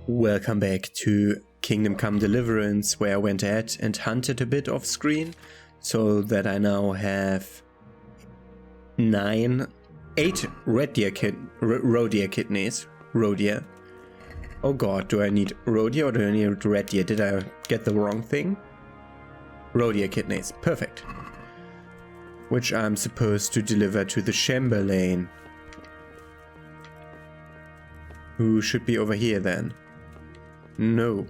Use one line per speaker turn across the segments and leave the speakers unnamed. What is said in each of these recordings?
Welcome back to Kingdom Come Deliverance, where I went ahead and hunted a bit off screen, so that I now have 8 roe deer kidneys. Roe deer. Oh god, do I need roe deer or do I need red deer? Did I get the wrong thing? Roe deer kidneys, perfect. Which I'm supposed to deliver to the Chamberlain, who should be over here then. No.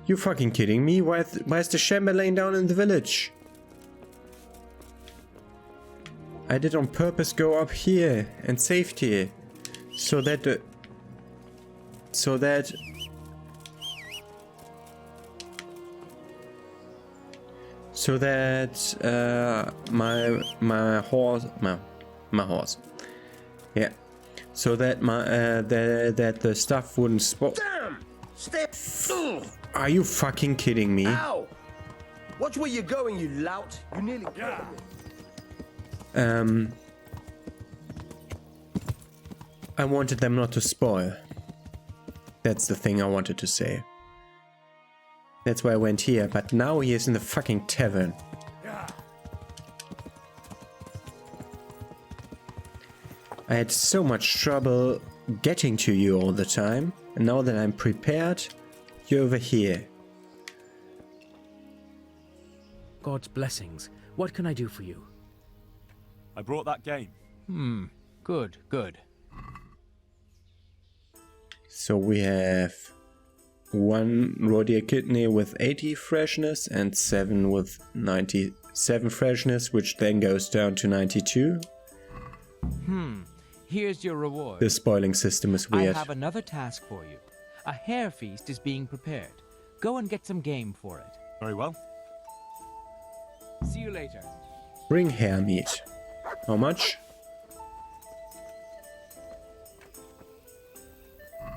You fucking kidding me? Why is the Chamberlain down in the village? I did on purpose go up here and safety so that my horse, yeah, so that that the stuff wouldn't spoil.
Damn! Step!
Are you fucking kidding me?
Ow! Watch where you're going, you lout. You nearly killed me.
I wanted them not to spoil. That's the thing I wanted to say. That's why I went here, but now he is in the fucking tavern. I had so much trouble getting to you all the time, and now that I'm prepared, you're over here.
God's blessings. What can I do for you?
I brought that game.
Good, good.
So we have 1 roe deer kidney with 80 freshness and 7 with 97 freshness, which then goes down to 92.
Here's your reward.
The spoiling system is weird.
I have another task for you. A hare feast is being prepared. Go and get some game for it.
Very well.
See you later.
Bring hare meat. How much?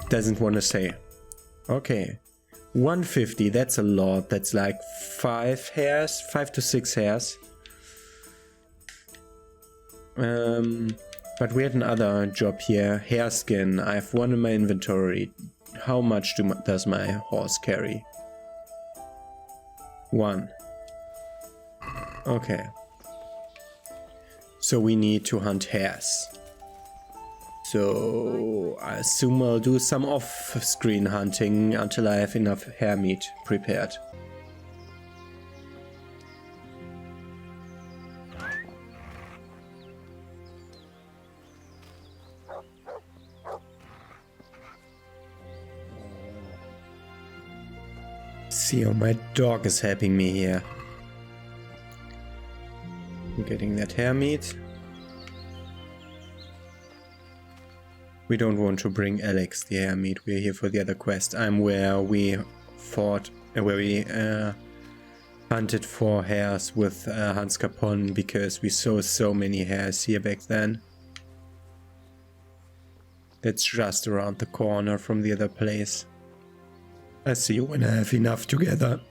Doesn't want to say. Okay. 150, that's a lot. That's like 5 hares, 5 to 6 hares. But we had another job here. Hare skin. I have 1 in my inventory. How much does my horse carry? 1. Okay. So we need to hunt hares. So I assume I'll do some off-screen hunting until I have enough hare meat prepared. See how my dog is helping me here. I'm getting that hare meat. We don't want to bring Alex the hare meat. We're here for the other quest. I'm where we fought, where we hunted for hares with Hans Capon, because we saw so many hares here back then. That's just around the corner from the other place. I'll see you when I have enough together.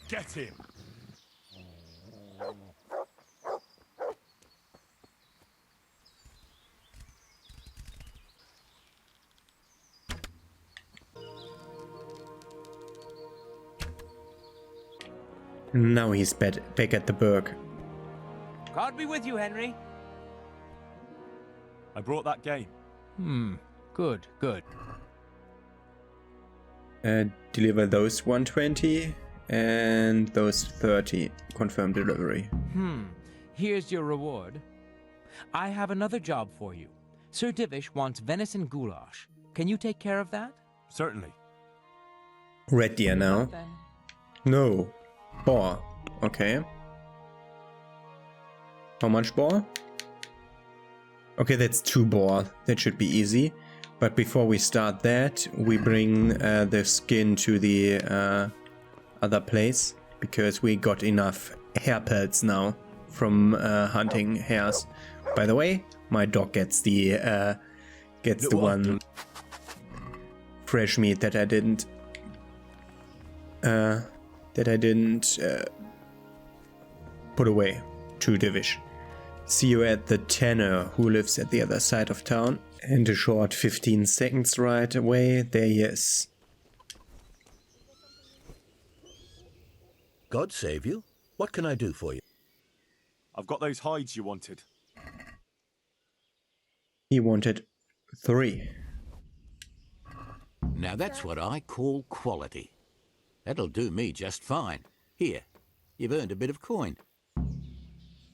Get him!
Now he's back at the burg.
God be with you, Henry.
I brought that game.
Good, good.
Deliver those 120 and those 30. Confirm delivery.
Here's your reward. I have another job for you. Sir Divish wants venison goulash. Can you take care of that?
Certainly.
Red deer now.
Then.
No. Boar. Okay. How much boar? Okay, that's 2 boar. That should be easy. But before we start that, we bring the skin to the other place, because we got enough hair pelts now from hunting hares. By the way, my dog gets the one fresh meat that I didn't put away to Divish. See you at the tanner who lives at the other side of town. And a short 15 seconds right away, there he is.
God save you. What can I do for you?
I've got those hides you wanted.
He wanted 3.
Now that's what I call quality. That'll do me just fine. Here, you've earned a bit of coin.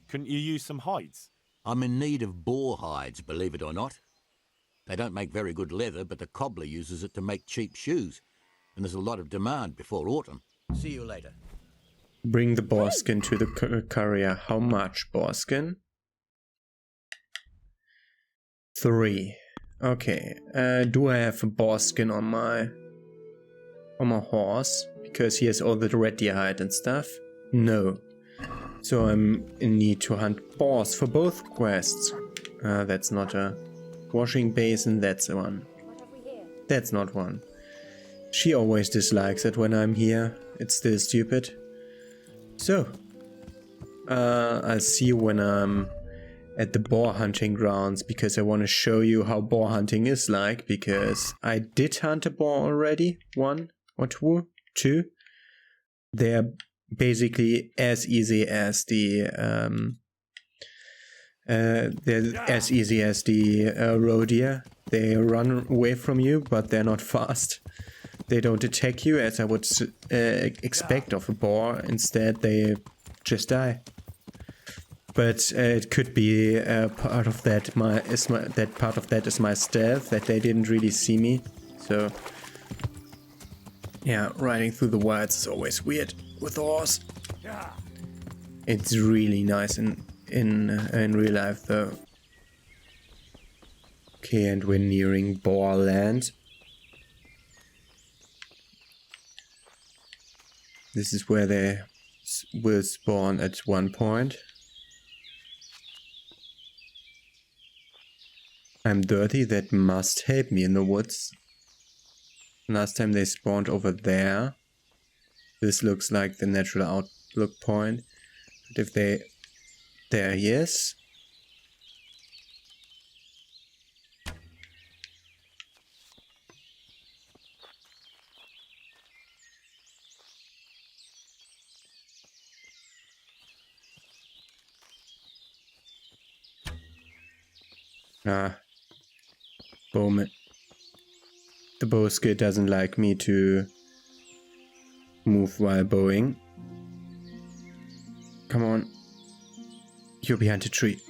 Couldn't you use some hides?
I'm in need of boar hides, believe it or not. They don't make very good leather, but the cobbler uses it to make cheap shoes. And there's a lot of demand before autumn.
See you later.
Bring the boar skin to the courier. How much boar skin? 3. Okay. Do I have a boar skin on my horse? Because he has all the red deer hide and stuff. No. So I'm in need to hunt boars for both quests. That's not a washing basin. That's one. That's not one. She always dislikes it when I'm here. It's still stupid. So, I'll see you when I'm at the boar hunting grounds, because I want to show you how boar hunting is like, because I did hunt a boar already, 1 or 2. They're basically as easy as the roe deer. They run away from you, but they're not fast. They don't attack you as I would expect of a boar. Instead, they just die. But it could be part of that. Part of that is my stealth, that they didn't really see me. So yeah, riding through the wilds is always weird with a horse. It's really nice in real life though. Okay, and we're nearing Boar Land. This is where they will spawn at one point. I'm dirty, that must help me in the woods. Last time they spawned over there. This looks like the natural outlook point. But if they... There he is. Bowman. The bow skill doesn't like me to move while bowing. Come on. You're behind a tree.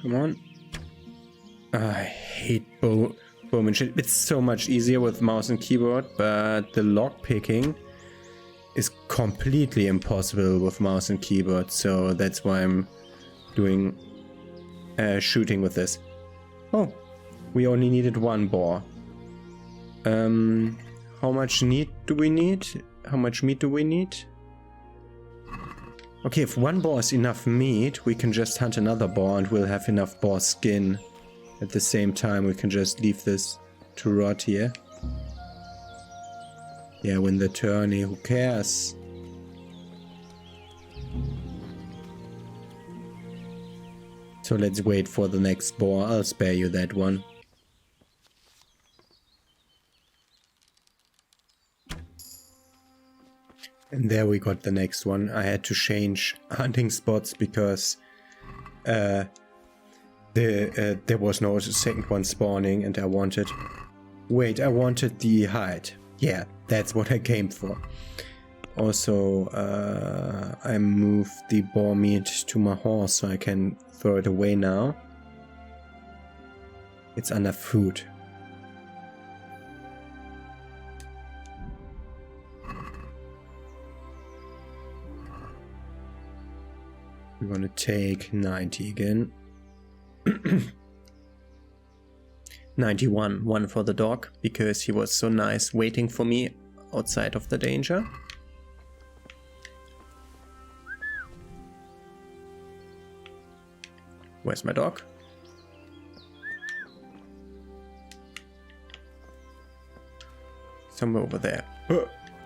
Come on. I hate bowmanship. It's so much easier with mouse and keyboard, but the lock picking is completely impossible with mouse and keyboard, so that's why I'm doing shooting with this. Oh, we only needed 1 boar. How much meat do we need? How much meat do we need? Okay, if 1 boar is enough meat, we can just hunt another boar and we'll have enough boar skin. At the same time, we can just leave this to rot here. Yeah, win the tourney, who cares? So let's wait for the next boar. I'll spare you that one. And there we got the next one. I had to change hunting spots because there was no second one spawning and I wanted... Wait, I wanted the hide. Yeah, that's what I came for. Also, I moved the boar meat to my horse so I can throw it away now. It's under food. We're gonna take 90 again. 91, 1 for the dog, because he was so nice waiting for me outside of the danger. Where's my dog? Somewhere over there.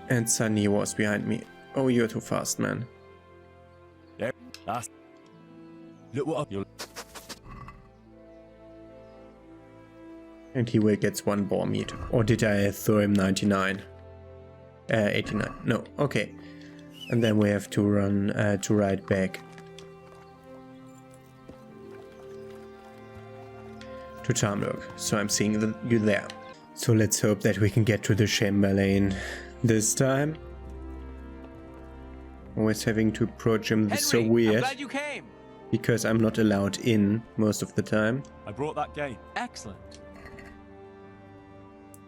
And suddenly he was behind me. Oh, you're too fast, man.
Yeah, that's... Look what you're...
And he will get one boar meat. Or did I throw him 99? 89. No, okay. And then we have to run to ride back. To Tarmlurk. So I'm seeing you there. So let's hope that we can get to the Chamberlain this time. Always having to approach him is so weird.
I'm glad you came.
Because I'm not allowed in most of the time.
I brought that game.
Excellent.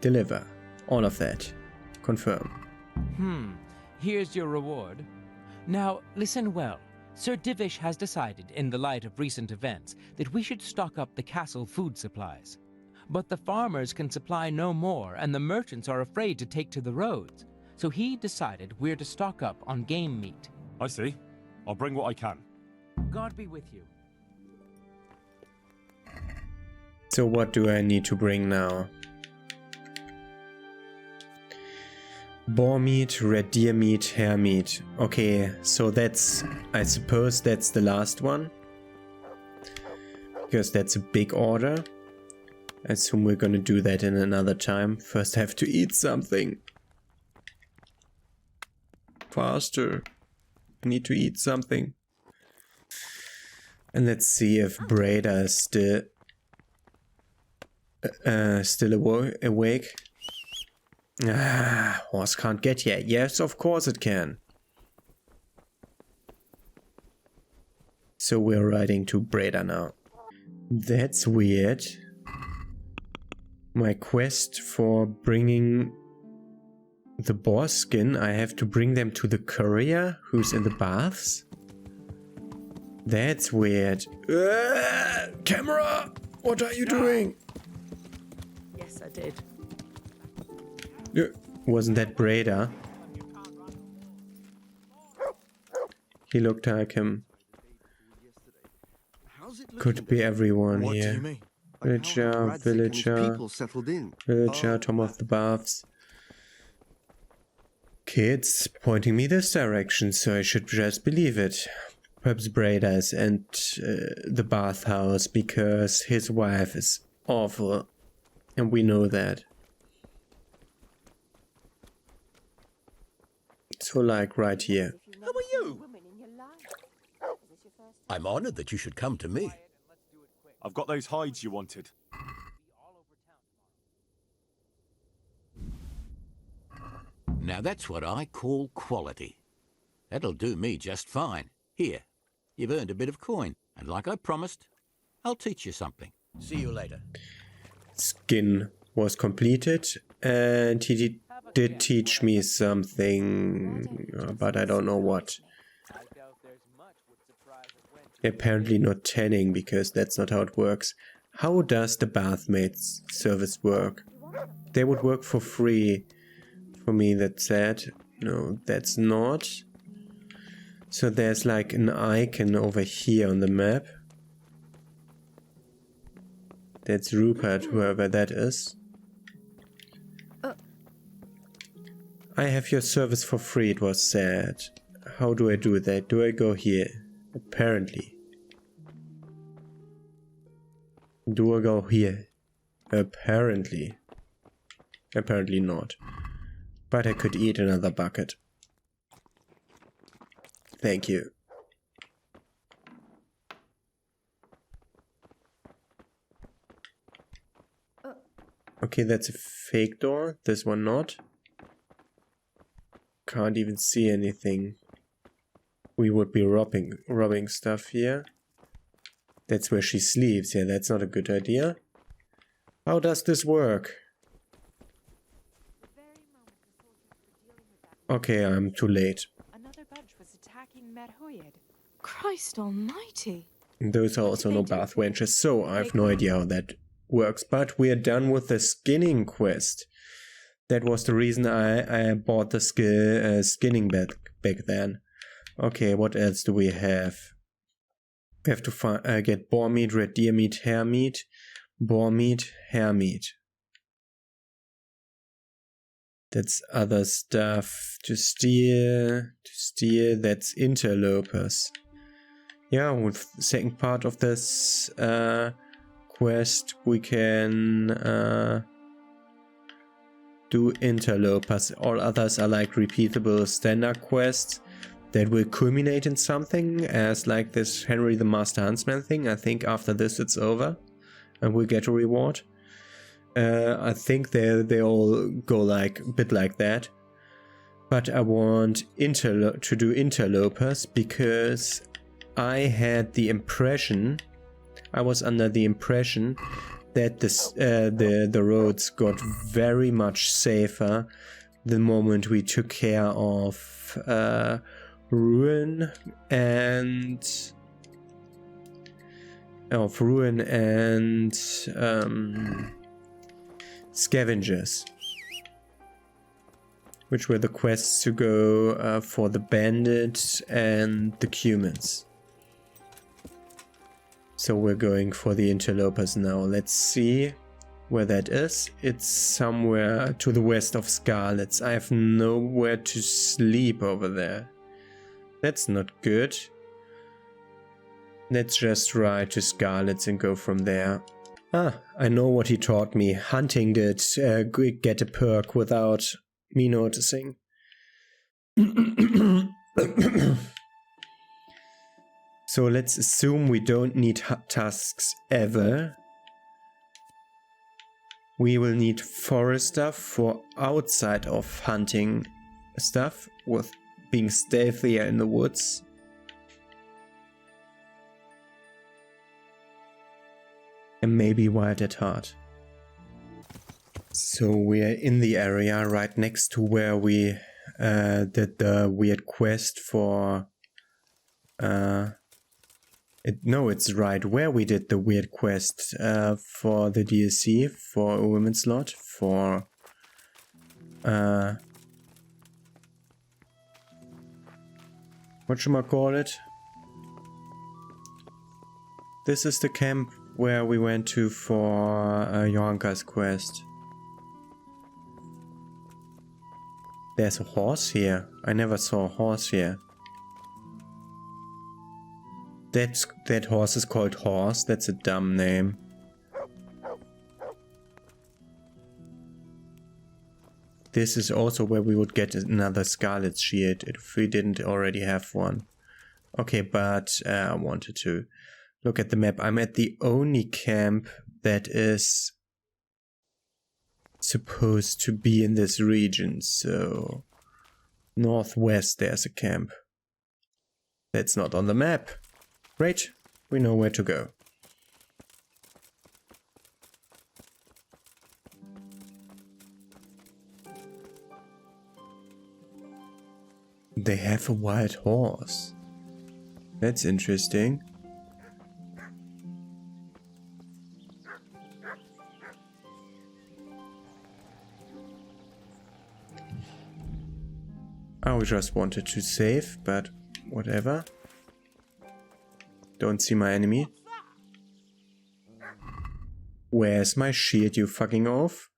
Deliver. All of that. Confirm.
Here's your reward. Now, listen well. Sir Divish has decided, in the light of recent events, that we should stock up the castle food supplies. But the farmers can supply no more, and the merchants are afraid to take to the roads. So he decided we're to stock up on game meat.
I see. I'll bring what I can.
God be with you.
So what do I need to bring now? Boar meat, red deer meat, hare meat. Okay, so that's... I suppose that's the last one. Because that's a big order. I assume we're gonna do that in another time. First I have to eat something. Faster. I need to eat something. And let's see if Breda is still awake. Ah, horse can't get here. Yes, of course it can. So we're riding to Breda now. That's weird. My quest for bringing the boar skin, I have to bring them to the courier who's in the baths? That's weird. Camera! What are you doing?
Yes, I did.
Wasn't that Breda? He looked like him. Could be everyone
What do
here.
you mean?
Villager, Tom of the Baths. Kids pointing me this direction, so I should just believe it. Perhaps Breda's and the bathhouse, because his wife is awful. And we know that. So like right here.
Who are you?
I'm honored that you should come to me.
I've got those hides you wanted.
Now that's what I call quality. That'll do me just fine. Here, you've earned a bit of coin. And like I promised, I'll teach you something. See you later.
Skin was completed and he did teach me something, but I don't know what. Apparently not tanning, because that's not how it works. How does the bathmaids service work? They would work for free. For me, that's sad. No, that's not. So there's like an icon over here on the map. That's Rupert, whoever that is. I have your service for free, it was said. How do I do that? Do I go here? Apparently. Do I go here? Apparently. Apparently not. But I could eat another bucket. Thank you. Okay, that's a fake door. This one not. Can't even see anything. We would be robbing stuff here. That's where she sleeps. Yeah, that's not a good idea. How does this work? Okay, I'm too late.
Another bunch was attacking Merhoyed. Christ almighty.
Those are also no bath wenches, so I have no idea how that works. But we are done with the skinning quest. That was the reason I bought the skinning back then. Okay, what else do we have? We have to get boar meat, red deer meat, hare meat, boar meat, hare meat. That's other stuff. To steer, that's interlopers. Yeah, with the second part of this quest, we can do interlopers. All others are like repeatable standard quests that will culminate in something, as like this Henry the Master Huntsman thing. I think after this it's over and we'll get a reward. I think they all go like a bit like that. But I want to do interlopers because I had the impression, I was under the impression that the roads got very much safer the moment we took care of ruin and scavengers, which were the quests to go for the bandit and the cumans. So we're going for the interlopers now. Let's see where that is. It's somewhere to the west of Scarlets. I have nowhere to sleep over there. That's not good. Let's just ride to Scarlets and go from there. Ah, I know what he taught me. Hunting did get a perk without me noticing. So let's assume we don't need tusks ever. We will need forest stuff for outside of hunting stuff, with being stealthier in the woods. And maybe wild at heart. So we're in the area right next to where we did the weird quest for... it's right where we did the weird quest for the DLC, for a women's lot, for... whatchamacallit? This is the camp where we went to for Johanka's quest. There's a horse here. I never saw a horse here. That horse is called Horse. That's a dumb name. This is also where we would get another Scarlet Shield if we didn't already have one. Okay, but I wanted to look at the map. I'm at the only camp that is supposed to be in this region. So northwest there's a camp. That's not on the map. Great, we know where to go. They have a wild horse. That's interesting. I just wanted to save, but whatever. Don't see my enemy. Where's my shield, you fucking oaf?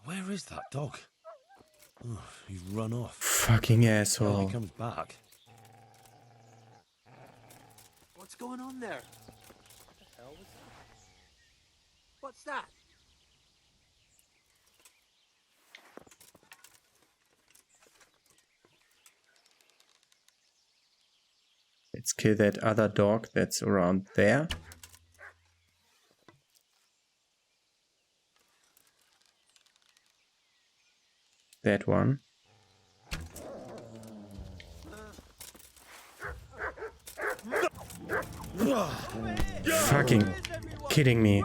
Where is that dog? Oh, he's run off.
Fucking asshole.
Well, he comes back.
What's going on there? What the hell was that? What's that?
Let's kill that other dog that's around there. That one. Fucking kidding me.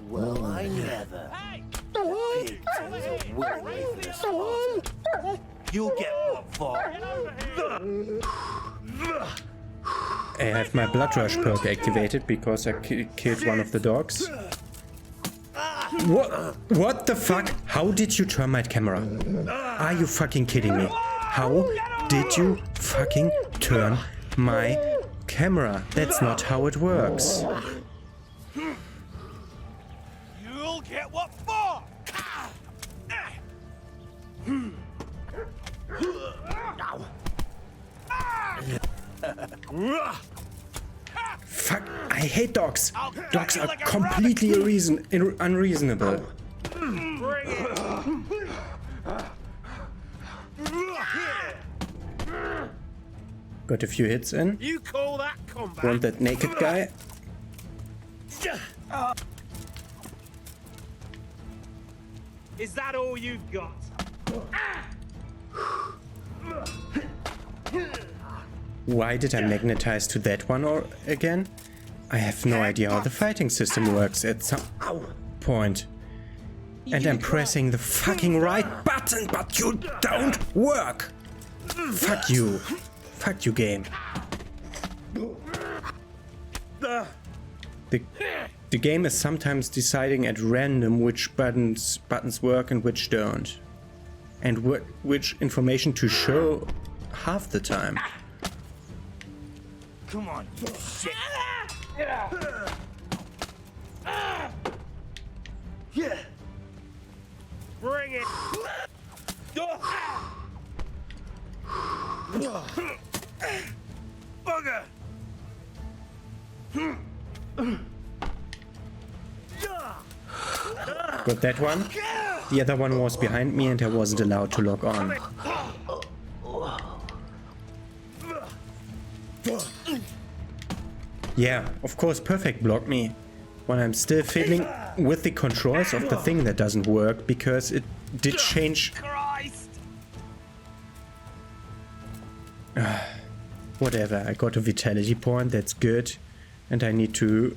Well, I never. You'll get what for.
I have my blood rush perk activated because I killed one of the dogs. What the fuck? How did you turn my camera? Are you fucking kidding me? How did you fucking turn my camera? That's not how it works.
You'll get what for!
Fuck, I hate dogs. Dogs are completely unreasonable. Got a few hits in.
You call that combat?
Want that naked guy?
Is that all you've got?
Why did I magnetize to that one or again? I have no idea how the fighting system works at some point. And I'm pressing the fucking right button, but you don't work! Fuck you. Fuck you, game. The game is sometimes deciding at random which buttons work and which don't. And which information to show half the time.
Come on, you shit. Bring it. Bugger.
Got that one. The other one was behind me and I wasn't allowed to log on. Yeah, of course, perfect blocked me. When I'm still fiddling with the controls of the thing that doesn't work because it did change. Whatever, I got a vitality point, that's good. And I need to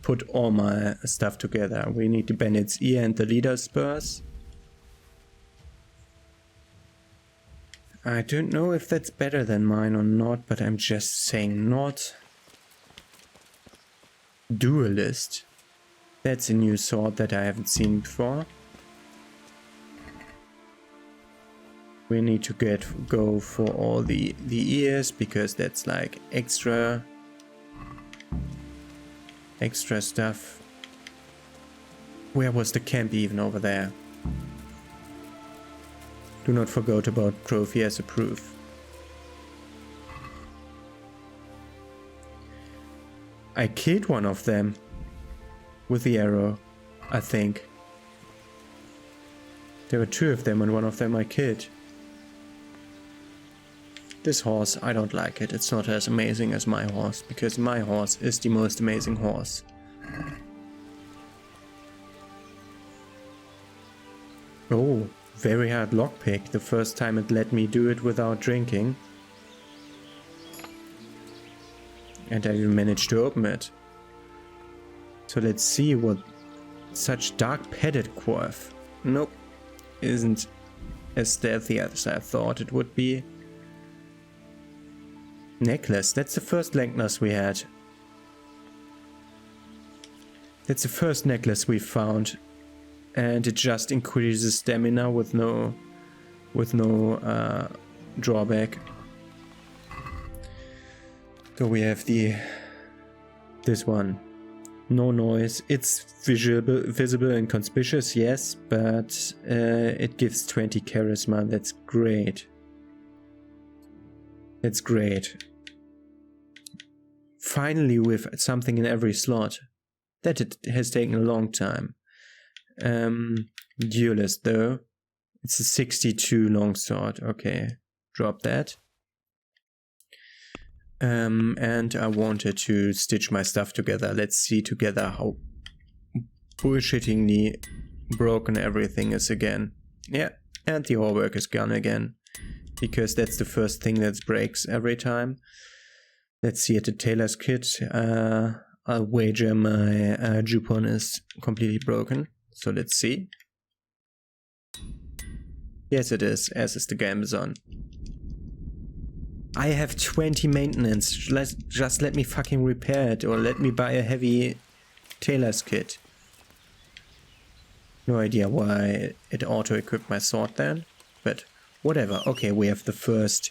put all my stuff together. We need the bandit's ear and the leader's spurs. I don't know if that's better than mine or not, but I'm just saying not. Duelist. That's a new sword that I haven't seen before. We need to go for all the ears because that's like extra stuff. Where was the camp even over there? Do not forget about trophy as a proof. I killed one of them with the arrow, I think. There were two of them and one of them I killed. This horse, I don't like it. It's not as amazing as my horse, because my horse is the most amazing horse. Oh, very hard lockpick. The first time it let me do it without drinking. And I managed to open it. So let's see what such dark padded quarf. Nope, isn't as stealthy as I thought it would be. Necklace, that's the first necklace we had. That's the first necklace we found. And it just increases stamina with no drawback. So we have this one. No noise. It's visible and conspicuous, yes, but it gives 20 charisma. That's great. That's great. Finally, with something in every slot. That it has taken a long time. Duelist though. It's a 62 longsword. Okay, drop that. And I wanted to stitch my stuff together. Let's see together how bullshittingly broken everything is again. Yeah, and the whole work is gone again. Because that's the first thing that breaks every time. Let's see at the tailor's kit. I'll wager my Jupon is completely broken. So let's see. Yes it is, as is the Gamazon. I have 20 maintenance. Just let me fucking repair it, or let me buy a heavy tailor's kit. No idea why it auto-equipped my sword then, but whatever. Okay, we have the first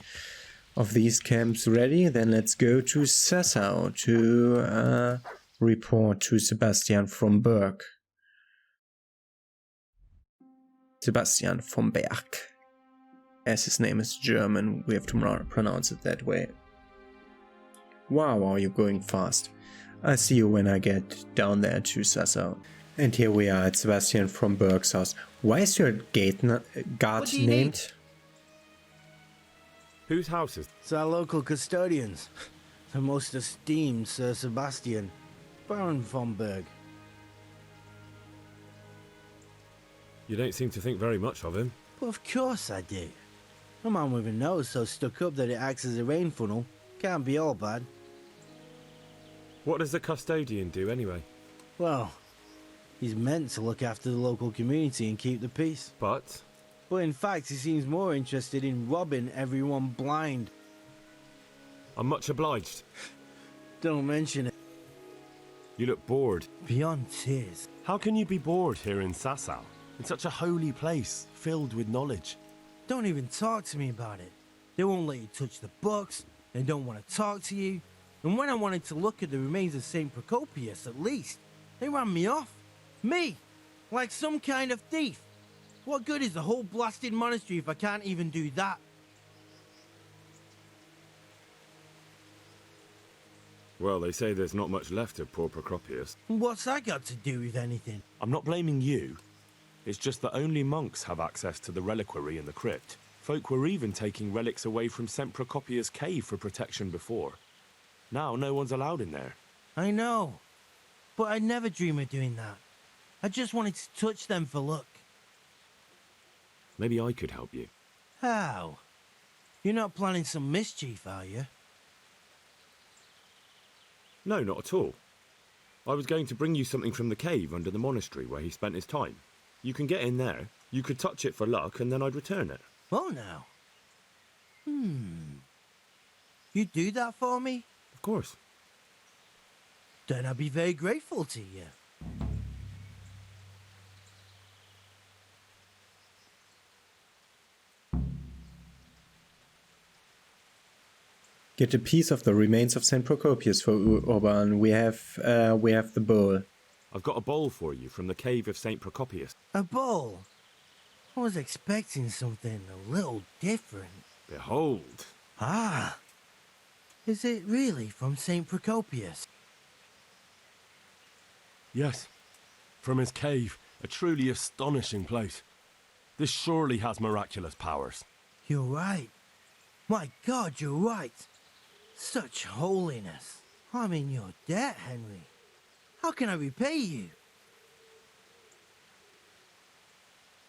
of these camps ready. Then let's go to Sassau to report to Sebastian from Berg. Sebastian vom Berg. As his name is German, we have to pronounce it that way. Wow, are you going fast? I'll see you when I get down there to Sassau. And here we are at Sebastian from Berg's house. Why is your guard named?
Whose house is?
It's our local custodians. The most esteemed Sir Sebastian, Baron von Berg.
You don't seem to think very much of him.
But of course I do. A man with a nose so stuck up that it acts as a rain funnel can't be all bad.
What does the custodian do anyway?
Well, he's meant to look after the local community and keep the peace.
But
in fact, he seems more interested in robbing everyone blind.
I'm much obliged.
Don't mention it.
You look bored.
Beyond tears.
How can you be bored here in Sassau? In such a holy place, filled with knowledge.
Don't even talk to me about it. They won't let you touch the books. They don't want to talk to you. And when I wanted to look at the remains of St. Procopius, at least, they ran me off. Me! Like some kind of thief. What good is the whole blasted monastery if I can't even do that?
Well, they say there's not much left of poor Procopius.
What's that got to do with anything?
I'm not blaming you. It's just that only monks have access to the reliquary in the crypt. Folk were even taking relics away from St. Procopius' cave for protection before. Now no one's allowed in there.
I know. But I'd never dream of doing that. I just wanted to touch them for luck.
Maybe I could help you.
How? You're not planning some mischief, are you?
No, not at all. I was going to bring you something from the cave under the monastery where he spent his time. You can get in there, you could touch it for luck, and then I'd return it.
Oh, now. You do that for me?
Of course.
Then I'd be very grateful to you.
Get a piece of the remains of St. Procopius for Urban. We have the bowl.
I've got a bowl for you from the cave of St. Procopius.
A bowl? I was expecting something a little different.
Behold.
Ah. Is it really from St. Procopius?
Yes. From his cave. A truly astonishing place. This surely has miraculous powers.
You're right. My God, you're right. Such holiness. I'm in your debt, Henry. How can I repay you?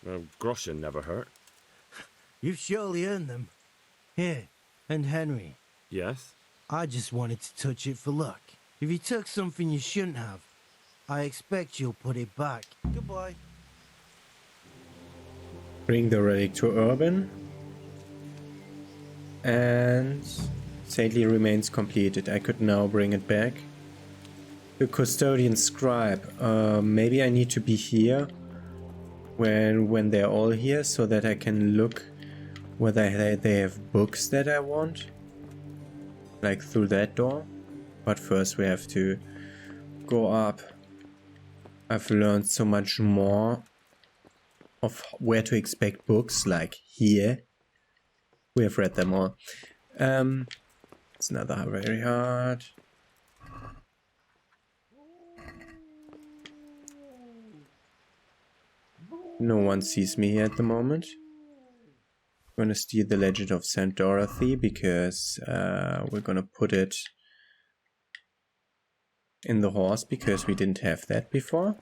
Well, groschen never hurt.
You've surely earned them. Here, and Henry.
Yes?
I just wanted to touch it for luck. If you took something you shouldn't have, I expect you'll put it back. Goodbye.
Bring the relic to Urban. And saintly remains completed. I could now bring it back. The custodian scribe. Maybe I need to be here when they're all here so that I can look whether they have books that I want. Like through that door. But first we have to go up. I've learned so much more of where to expect books, like here. We have read them all. It's another very hard. No one sees me here at the moment. I'm gonna steal the Legend of St. Dorothy because we're gonna put it in the horse because we didn't have that before.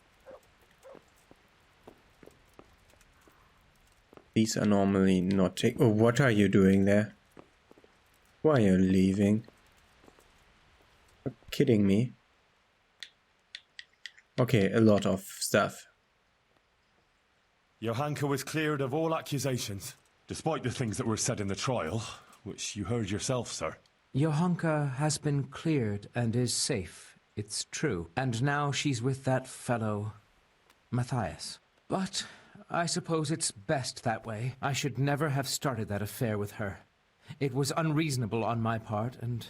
These are normally not take. Oh, what are you doing there? Why are you leaving? You're kidding me. Okay, a lot of stuff.
Johanka was cleared of all accusations. Despite the things that were said in the trial, which you heard yourself, sir.
Johanka has been cleared and is safe, it's true. And now she's with that fellow, Matthias. But I suppose it's best that way. I should never have started that affair with her. It was unreasonable on my part and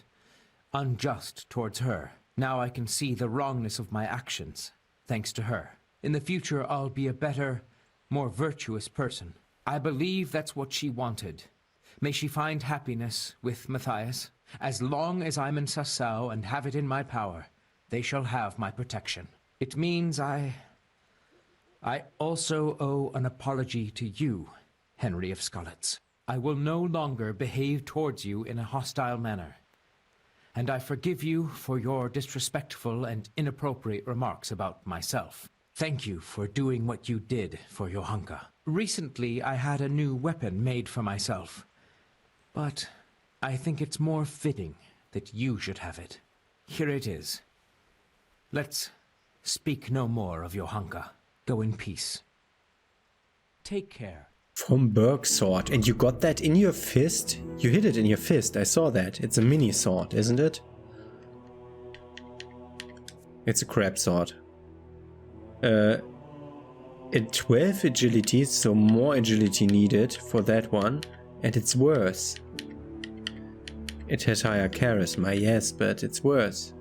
unjust towards her. Now I can see the wrongness of my actions, thanks to her. In the future, I'll be a better, more virtuous person. I believe that's what she wanted. May she find happiness with Matthias. As long as I'm in Sassau and have it in my power, they shall have my protection. It means I also owe an apology to you, Henry of Skalitz. I will no longer behave towards you in a hostile manner. And I forgive you for your disrespectful and inappropriate remarks about myself. Thank you for doing what you did for Johanka. Recently, I had a new weapon made for myself. But I think it's more fitting that you should have it. Here it is. Let's speak no more of Johanka. Go in peace. Take care.
From Berg sword. And you got that in your fist? You hid it in your fist, I saw that. It's a mini sword, isn't it? It's a crab sword. At 12 agility, so more agility needed for that one. And it's worse. It has higher charisma, yes, but it's worse.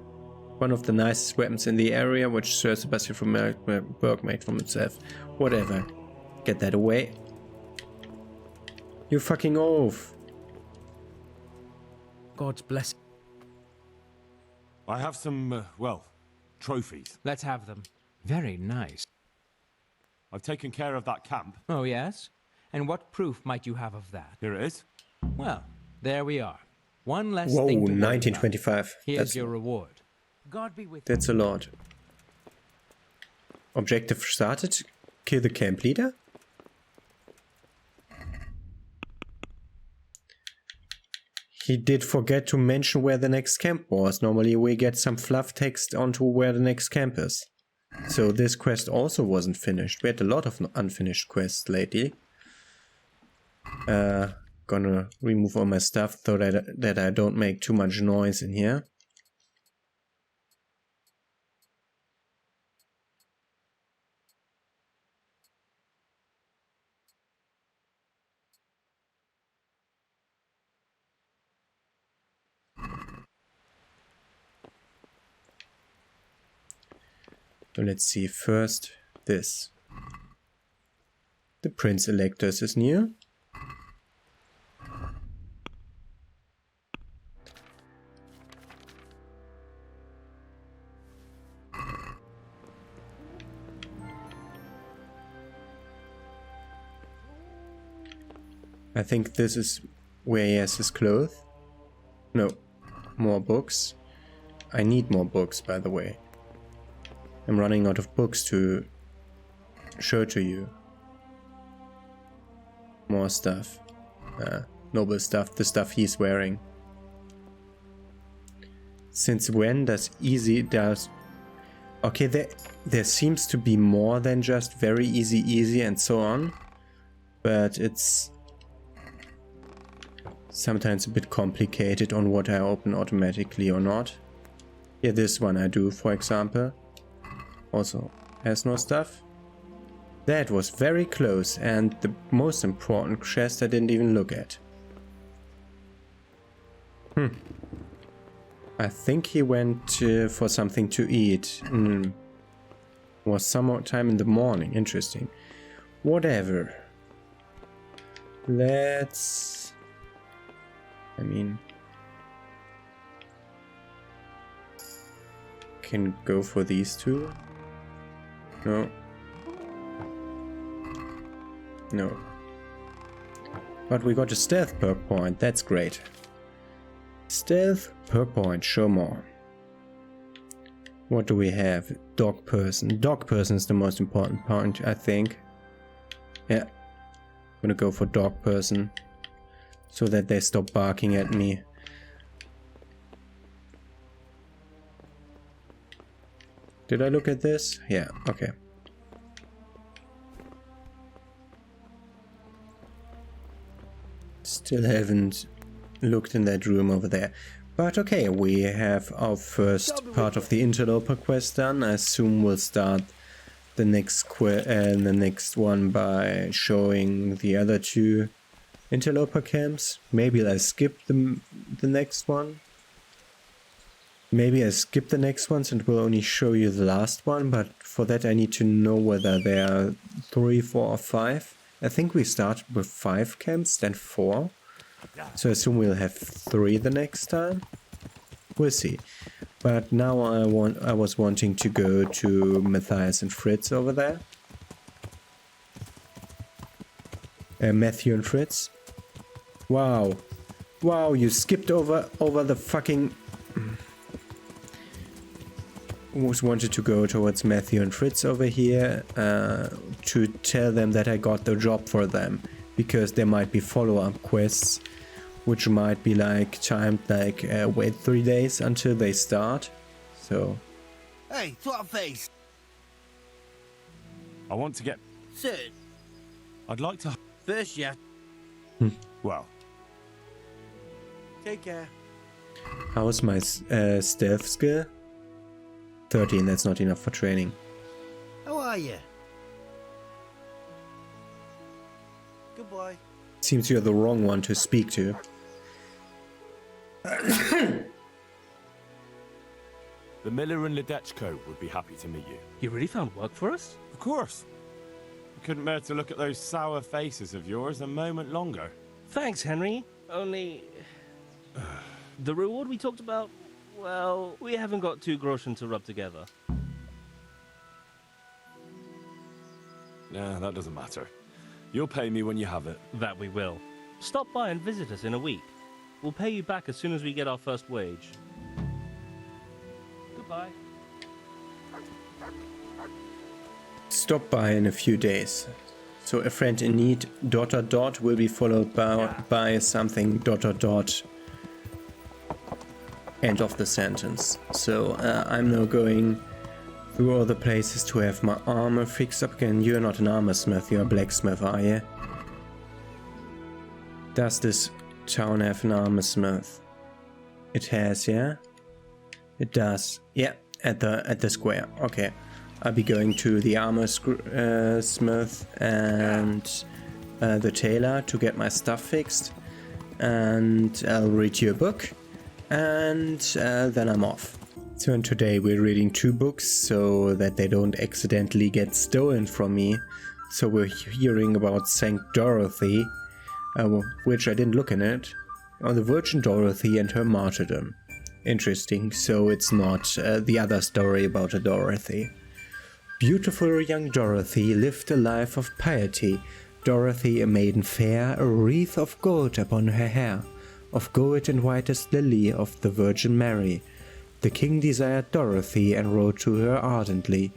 One of the nicest weapons in the area, which Sir Sebastian from Berg made for himself. Whatever. Get that away. You fucking oaf.
God's bless.
I have some, trophies.
Let's have them. Very nice.
I've taken care of that camp.
Oh, yes? And what proof might you have of that?
Here it is.
Well, there we are. One less
Whoa,
thing to worry about.
1925.
Here's your reward. God be with you.
That's a lot. Objective started. Kill the camp leader. He did forget to mention where the next camp was. Normally we get some fluff text onto where the next camp is. So this quest also wasn't finished. We had a lot of unfinished quests lately. Gonna remove all my stuff so that I don't make too much noise in here. So let's see first this. The Prince Electus is near. I think this is where he has his clothes. No, more books. I need more books, by the way. I'm running out of books to show to you. More stuff. Noble stuff, the stuff he's wearing. Since when does Okay, there seems to be more than just very easy and so on. But it's sometimes a bit complicated on what I open automatically or not. Yeah, this one I do, for example. Also has no stuff. That was very close, and the most important chest I didn't even look at. I think he went for something to eat. Was sometime in the morning. Interesting. Whatever. Let's... can go for these two. No. No. But we got a stealth perk point, that's great. Stealth perk point, show more. What do we have? Dog person. Dog person is the most important point, I think. Yeah. I'm gonna go for dog person. So that they stop barking at me. Did I look at this? Yeah, okay. Still haven't looked in that room over there. But okay, we have our first part of the interloper quest done. I assume we'll start the next one by showing the other two interloper camps. Maybe I skip the next one. Maybe I skip the next ones and will only show you the last one, but for that I need to know whether there are 3, 4 or 5. I think we start with 5 camps, then 4. So I assume we'll have 3 the next time. We'll see. But now I was wanting to go to Matthias and Fritz over there. Matthew and Fritz. Wow. Wow, you skipped over the fucking... wanted to go towards Matthew and Fritz over here to tell them that I got the job for them, because there might be follow-up quests which might be like timed like wait 3 days until they start. So
Hey, twat face!
I want to get...
Sit.
I'd like to...
First, yeah.
Well,
Take care.
how's my stealth skill? 13, that's not enough for training.
How are you? Goodbye.
Seems you're the wrong one to speak to.
the miller and Ledechko would be happy to meet you.
You really found work for us?
Of course. I couldn't bear to look at those sour faces of yours a moment longer.
Thanks, Henry. Only... the reward we talked about, well, we haven't got 2 groschen to rub together.
Nah, that doesn't matter. You'll pay me when you have it.
That we will. Stop by and visit us in a week. We'll pay you back as soon as we get our first wage. Goodbye.
Stop by in a few days. So a friend in need ... will be followed by something ... end of the sentence. So I'm now going through all the places to have my armor fixed up again. You're not an armor smith, you're a blacksmith, are you? Does this town have an armor smith? It has, yeah? It does. Yeah, at the square. Okay. I'll be going to the armor smith and the tailor to get my stuff fixed. And I'll read you a book. And then I'm off. So and today we're reading 2 books so that they don't accidentally get stolen from me. So we're hearing about Saint Dorothy, which I didn't look in it, on the Virgin Dorothy and her martyrdom. Interesting, so it's not the other story about a Dorothy. Beautiful young Dorothy lived a life of piety. Dorothy, a maiden fair, a wreath of gold upon her hair, of gold and whitest lily of the Virgin Mary. The king desired Dorothy and wrote to her ardently,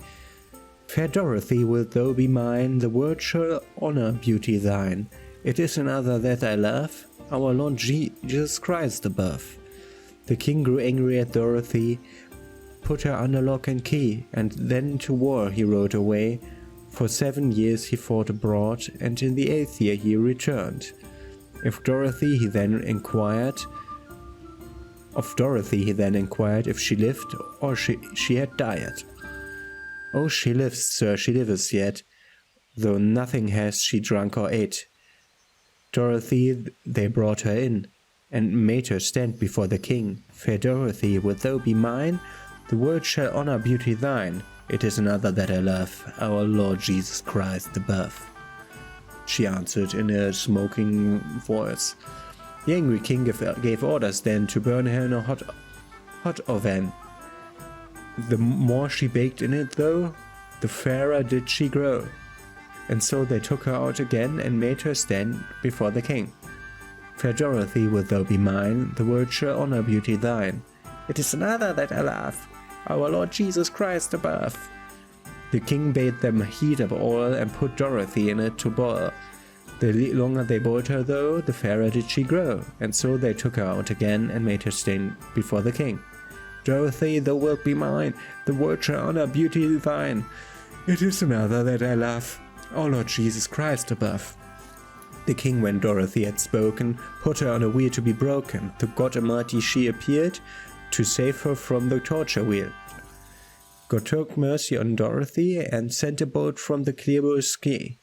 Fair Dorothy, wilt thou be mine? The world shall honor beauty thine. It is another that I love, our Lord Jesus Christ above. The king grew angry at Dorothy, put her under lock and key, and then to war he rode away. For 7 years he fought abroad, and in the 8th year he returned. Of Dorothy he then inquired if she lived or she had died. Oh, she lives, sir, she liveth yet, though nothing has she drunk or ate. Dorothy, they brought her in, and made her stand before the king. Fair Dorothy, wilt thou be mine? The world shall honor beauty thine. It is another that I love, our Lord Jesus Christ above. She answered in a smoking voice. The angry king gave orders then to burn her in a hot oven. The more she baked in it, though, the fairer did she grow. And so they took her out again and made her stand before the king. Fair Dorothy, wilt thou be mine? The world shall honor beauty thine. It is another that I love, our Lord Jesus Christ above. The king bade them heat up oil and put Dorothy in it to boil. The longer they boiled her, though, the fairer did she grow, and so they took her out again and made her stand before the king. Dorothy, thou wilt be mine, the world shall honor beauty thine. It is another that I love, our Lord Jesus Christ above. The king, when Dorothy had spoken, put her on a wheel to be broken. To God Almighty she appeared, to save her from the torture wheel. God took mercy on Dorothy and sent a bolt from the clear blue sky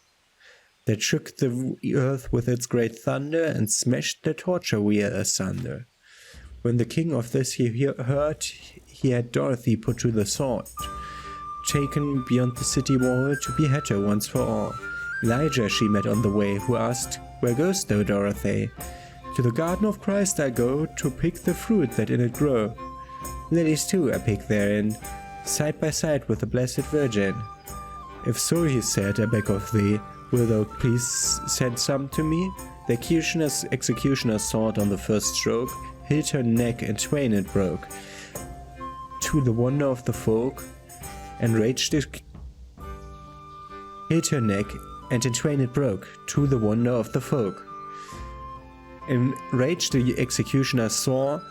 that shook the earth with its great thunder and smashed the torture wheel asunder. When the king of this he heard, he had Dorothy put to the sword, taken beyond the city wall to behead her once for all. Elijah she met on the way, who asked, "Where goest thou, Dorothy?" "To the garden of Christ I go, to pick the fruit that in it grow. Lilies too I pick therein, side by side with the Blessed Virgin." "If so," he said, "I beg of thee, will thou please send some to me?" The executioner's sword on the first stroke hit her neck in twain it broke, to the wonder of the folk, and raged it hit her neck, and in twain it broke, to the wonder of the folk. Enraged the executioner swore,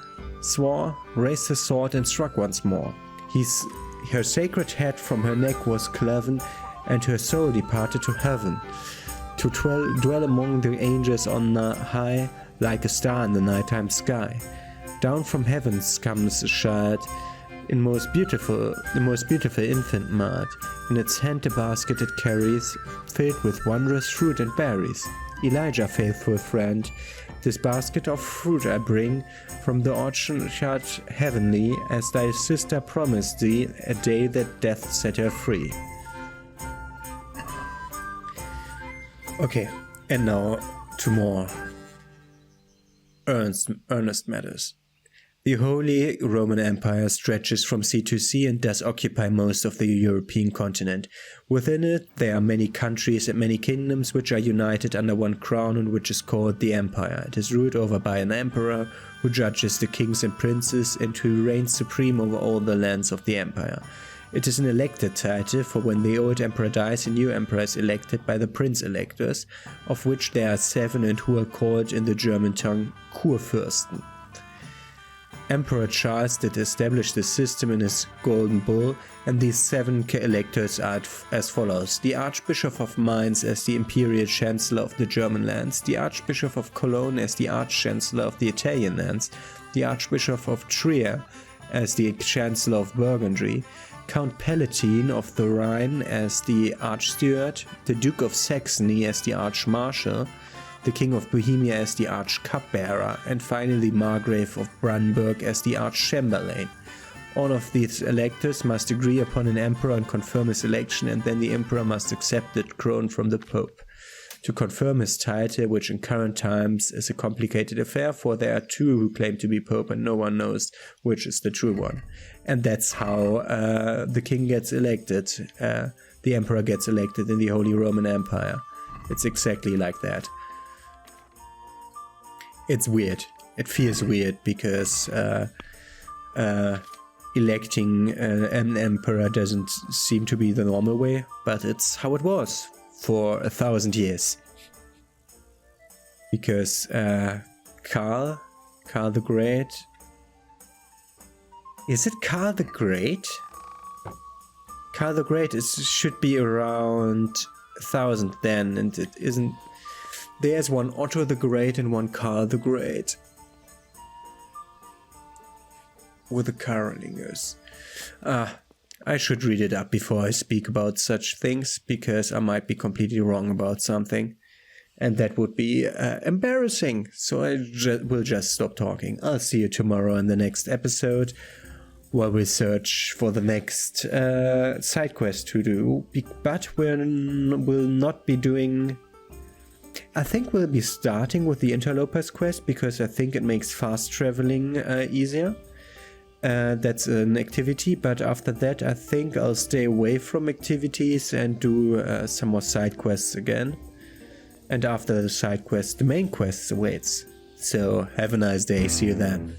raised his sword and struck once more. Her sacred head from her neck was cloven, and her soul departed to heaven, to dwell among the angels on high, like a star in the nighttime sky. Down from heavens comes a child, the most beautiful infant mad. In its hand a basket it carries, filled with wondrous fruit and berries. "Elijah, faithful friend, this basket of fruit I bring from the orchard heavenly, as thy sister promised thee a day that death set her free." Okay, and now to more earnest matters. The Holy Roman Empire stretches from sea to sea and does occupy most of the European continent. Within it there are many countries and many kingdoms which are united under one crown and which is called the Empire. It is ruled over by an emperor who judges the kings and princes and who reigns supreme over all the lands of the Empire. It is an elected title, for when the old emperor dies, a new emperor is elected by the prince-electors, of which there are 7 and who are called in the German tongue Kurfürsten. Emperor Charles did establish the system in his Golden Bull, and these 7 electors are as follows: the Archbishop of Mainz as the Imperial Chancellor of the German lands, the Archbishop of Cologne as the Arch-Chancellor of the Italian lands, the Archbishop of Trier as the Chancellor of Burgundy, Count Palatine of the Rhine as the Archsteward, the Duke of Saxony as the Archmarshal, the King of Bohemia as the Arch-Cupbearer, and finally Margrave of Brandenburg as the Arch-Chamberlain. All of these electors must agree upon an emperor and confirm his election, and then the emperor must accept the crown from the Pope to confirm his title, which in current times is a complicated affair, for there are 2 who claim to be Pope and no one knows which is the true one. And that's how the king gets elected, the emperor gets elected in the Holy Roman Empire. It's exactly like that. It's weird. It feels weird because electing an emperor doesn't seem to be the normal way, but it's how it was for 1,000 years. Because Karl the Great... Is it Karl the Great? Karl the Great should be around 1,000 then, and it isn't... There's one Otto the Great and one Karl the Great. With the Carolingers. I should read it up before I speak about such things, because I might be completely wrong about something. And that would be embarrassing. So I will just stop talking. I'll see you tomorrow in the next episode, while we search for the next side quest to do. But we'll not be doing... I think we'll be starting with the Interlopers quest, because I think it makes fast traveling easier. That's an activity, but after that I think I'll stay away from activities and do some more side quests again. And after the side quest, the main quest awaits. So have a nice day, see you then.